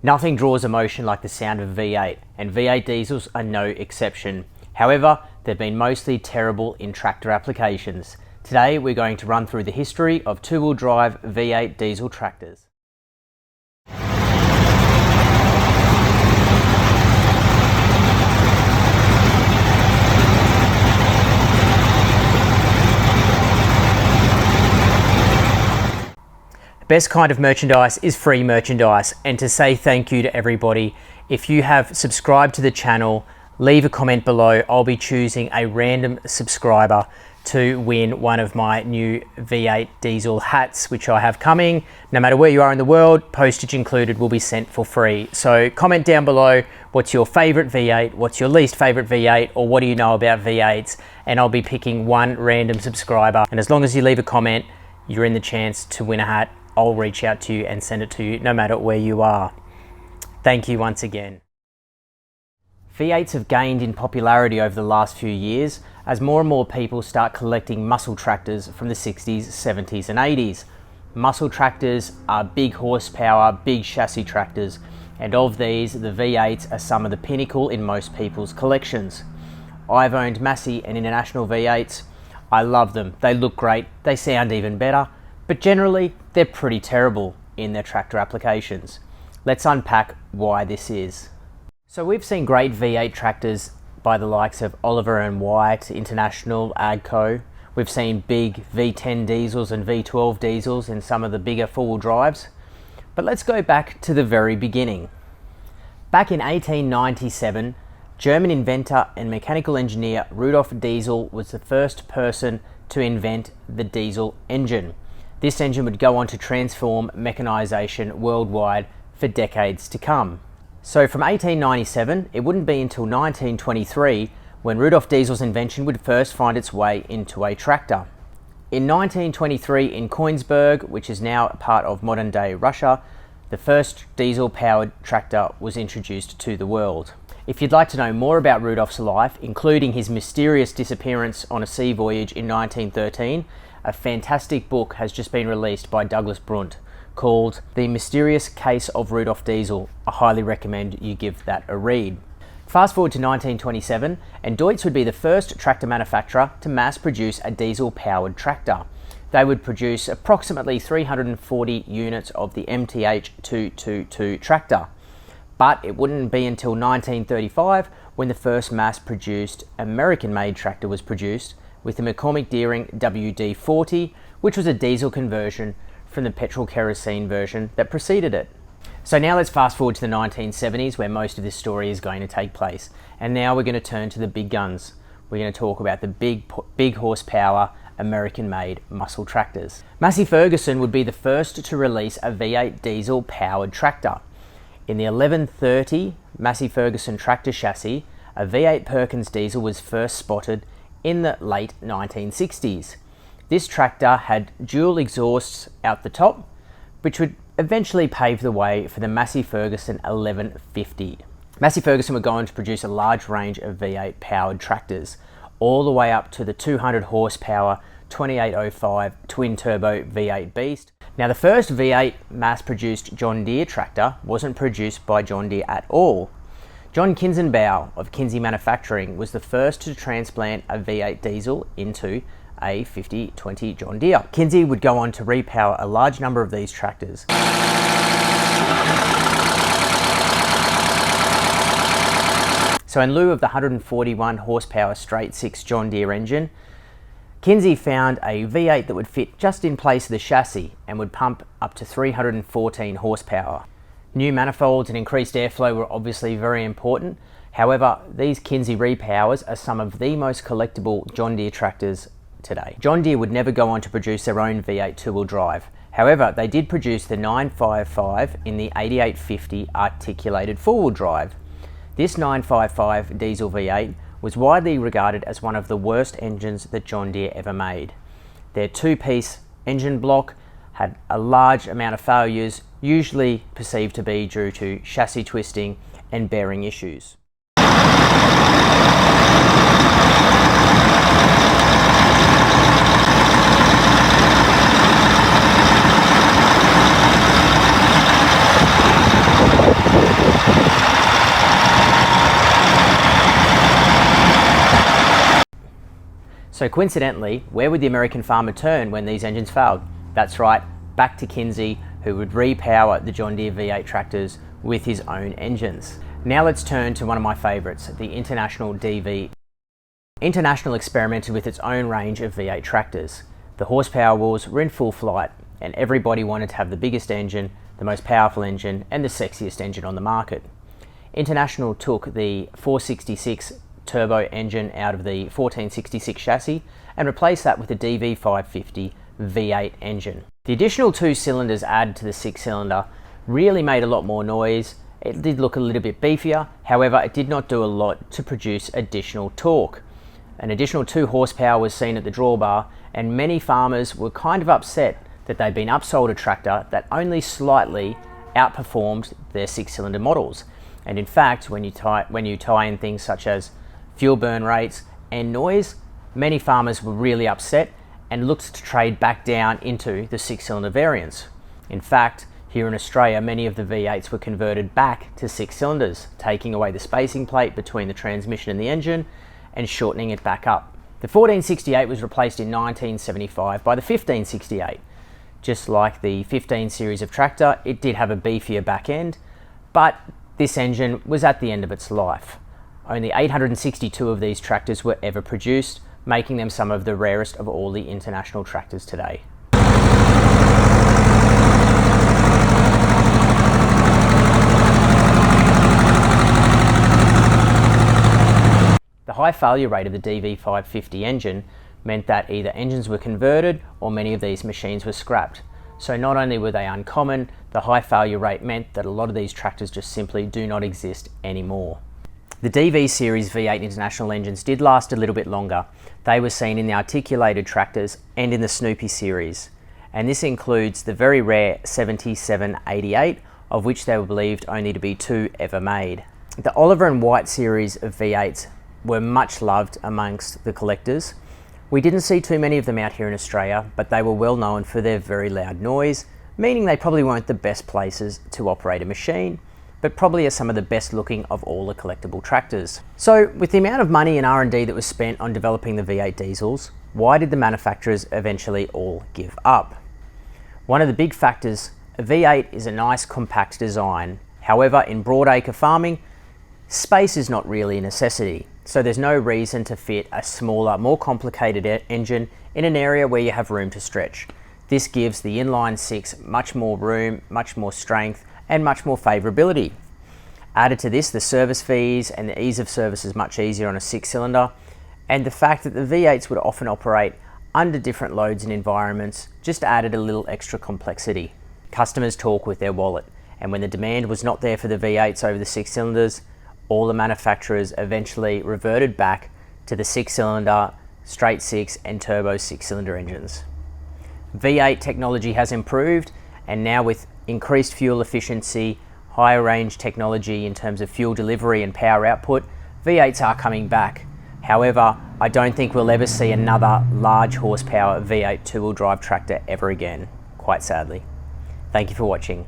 Nothing draws emotion like the sound of a V8, and V8 diesels are no exception. However, they've been mostly terrible in tractor applications. Today we're going to run through the history of two-wheel drive V8 diesel tractors. Best kind of merchandise is free merchandise, and to say thank you to everybody, if you have subscribed to the channel, leave a comment below. I'll be choosing a random subscriber to win one of my new V8 diesel hats, which I have coming. No matter where you are in the world, postage included, will be sent for free. So comment down below what's your favorite V8, what's your least favorite V8, or what do you know about V8s, and I'll be picking one random subscriber. And as long as you leave a comment, you're in the chance to win a hat. I'll reach out to you and send it to you no matter where you are. Thank you once again. V8s have gained in popularity over the last few years as more and more people start collecting muscle tractors from the 60s, 70s and 80s. Muscle tractors are big horsepower, big chassis tractors, and of these, the V8s are some of the pinnacle in most people's collections. I've owned Massey and International V8s. I love them. They look great. They sound even better. But generally, they're pretty terrible in their tractor applications. Let's unpack why this is. So we've seen great V8 tractors by the likes of Oliver and White, International, AGCO. We've seen big V10 diesels and V12 diesels in some of the bigger four-wheel drives. But let's go back to the very beginning. Back in 1897, German inventor and mechanical engineer Rudolph Diesel was the first person to invent the diesel engine. This engine would go on to transform mechanisation worldwide for decades to come. So from 1897, it wouldn't be until 1923 when Rudolph Diesel's invention would first find its way into a tractor. In 1923 in Königsberg, which is now a part of modern-day Russia, the first diesel-powered tractor was introduced to the world. If you'd like to know more about Rudolph's life, including his mysterious disappearance on a sea voyage in 1913, a fantastic book has just been released by Douglas Brunt called The Mysterious Case of Rudolph Diesel. I highly recommend you give that a read. Fast forward to 1927, and Deutz would be the first tractor manufacturer to mass produce a diesel-powered tractor. They would produce approximately 340 units of the MTH 222 tractor. But it wouldn't be until 1935 when the first mass-produced American-made tractor was produced, with the McCormick Deering WD-40, which was a diesel conversion from the petrol kerosene version that preceded it. So now let's fast forward to the 1970s, where most of this story is going to take place. And now we're going to turn to the big guns. We're going to talk about the big horsepower American-made muscle tractors. Massey Ferguson would be the first to release a V8 diesel powered tractor. In the 1130 Massey Ferguson tractor chassis, a V8 Perkins diesel was first spotted in the late 1960s. This tractor had dual exhausts out the top, which would eventually pave the way for the Massey Ferguson 1150. Massey Ferguson would go on to produce a large range of V8 powered tractors, all the way up to the 200 horsepower 2805 twin turbo V8 Beast. Now, the first V8 mass produced John Deere tractor wasn't produced by John Deere at all. John Kinze of Kinze Manufacturing was the first to transplant a V8 diesel into a 5020 John Deere. Kinze would go on to repower a large number of these tractors. So in lieu of the 141 horsepower straight six John Deere engine, Kinze found a V8 that would fit just in place of the chassis and would pump up to 314 horsepower. New manifolds and increased airflow were obviously very important. However, these Kinze repowers are some of the most collectible John Deere tractors today. John Deere would never go on to produce their own V8 two-wheel drive. However, they did produce the 955 in the 8850 articulated four-wheel drive. This 955 diesel V8 was widely regarded as one of the worst engines that John Deere ever made. Their two-piece engine block had a large amount of failures, usually perceived to be due to chassis twisting and bearing issues. So coincidentally, where would the American farmer turn when these engines failed? That's right, back to Kinze, who would repower the John Deere V8 tractors with his own engines. Now let's turn to one of my favourites, the International DV. International experimented with its own range of V8 tractors. The horsepower wars were in full flight, and everybody wanted to have the biggest engine, the most powerful engine, and the sexiest engine on the market. International took the 466 turbo engine out of the 1466 chassis and replaced that with the DV550 V8 engine. The additional 2 cylinders added to the 6-cylinder really made a lot more noise. It did look a little bit beefier, however it did not do a lot to produce additional torque. An additional 2 horsepower was seen at the drawbar, and many farmers were kind of upset that they'd been upsold a tractor that only slightly outperformed their 6-cylinder models. And in fact, when you tie in things such as fuel burn rates and noise, many farmers were really upset and looked to trade back down into the 6-cylinder variants. In fact, here in Australia, many of the V8s were converted back to 6 cylinders, taking away the spacing plate between the transmission and the engine and shortening it back up. The 1468 was replaced in 1975 by the 1568. Just like the 15 series of tractor, it did have a beefier back end, but this engine was at the end of its life. Only 862 of these tractors were ever produced, making them some of the rarest of all the International tractors today. The high failure rate of the DV550 engine meant that either engines were converted or many of these machines were scrapped. So not only were they uncommon, the high failure rate meant that a lot of these tractors just simply do not exist anymore. The DV series V8 International engines did last a little bit longer. They were seen in the articulated tractors and in the Snoopy series. And this includes the very rare 7788, of which there were believed only to be 2 ever made. The Oliver and White series of V8s were much loved amongst the collectors. We didn't see too many of them out here in Australia, but they were well known for their very loud noise, meaning they probably weren't the best places to operate a machine, but probably are some of the best looking of all the collectible tractors. So with the amount of money and R&D that was spent on developing the V8 diesels, why did the manufacturers eventually all give up? One of the big factors, a V8 is a nice compact design. However, in broadacre farming, space is not really a necessity. So there's no reason to fit a smaller, more complicated engine in an area where you have room to stretch. This gives the inline 6 much more room, much more strength, and much more favourability. Added to this, the service fees and the ease of service is much easier on a 6-cylinder, and the fact that the V8s would often operate under different loads and environments just added a little extra complexity. Customers talk with their wallet, and when the demand was not there for the V8s over the 6 cylinders, all the manufacturers eventually reverted back to the 6-cylinder, straight 6 and turbo 6-cylinder engines. V8 technology has improved, and now with increased fuel efficiency, higher range technology in terms of fuel delivery and power output, V8s are coming back. However, I don't think we'll ever see another large horsepower V8 two-wheel drive tractor ever again, quite sadly. Thank you for watching.